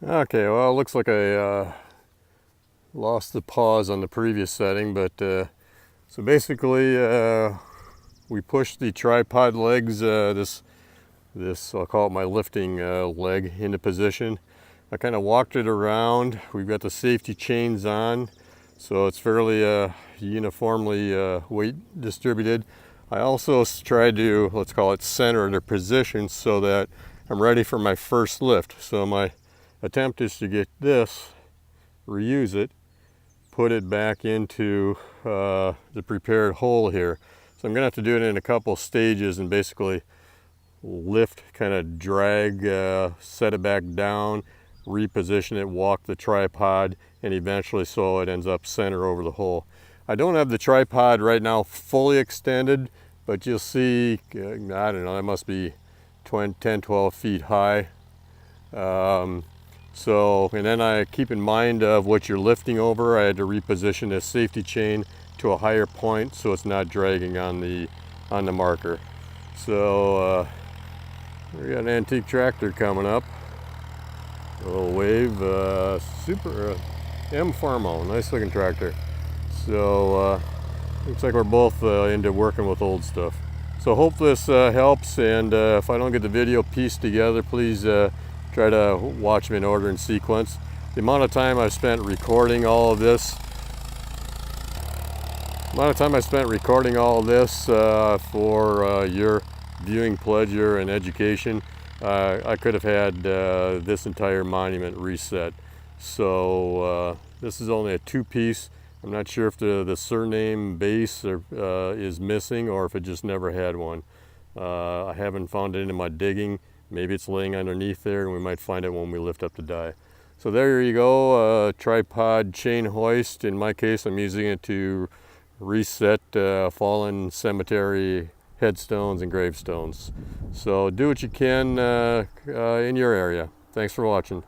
Okay, well, it looks like I lost the pause on the previous setting, but so basically we pushed the tripod legs, this I'll call it my lifting leg, into position. I kind of walked it around. We've got the safety chains on, so it's fairly uniformly weight distributed. I also tried to, let's call it, center the position so that I'm ready for my first lift. So my attempt is to get this, reuse it, put it back into the prepared hole here. So I'm gonna have to do it in a couple stages and basically lift, kind of drag, set it back down, reposition it, walk the tripod, and eventually so it ends up center over the hole. I don't have the tripod right now fully extended, but you'll see, I don't know, it must be 10, 12 feet high. And then I keep in mind of what you're lifting over. I had to reposition this safety chain to a higher point so it's not dragging on the marker. So we got an antique tractor coming up. A little wave, super M Farmo, nice looking tractor. So looks like we're both into working with old stuff. So hope this helps, and if I don't get the video pieced together, please try to watch them in order and sequence. The amount of time I've spent recording all of this, for your viewing pleasure and education, I could have had this entire monument reset. So this is only a two-piece. I'm not sure if the surname base is missing or if it just never had one. I haven't found it in my digging. Maybe it's laying underneath there and we might find it when we lift up the die. So there you go, tripod chain hoist. In my case, I'm using it to reset fallen cemetery headstones and gravestones. So do what you can in your area. Thanks for watching.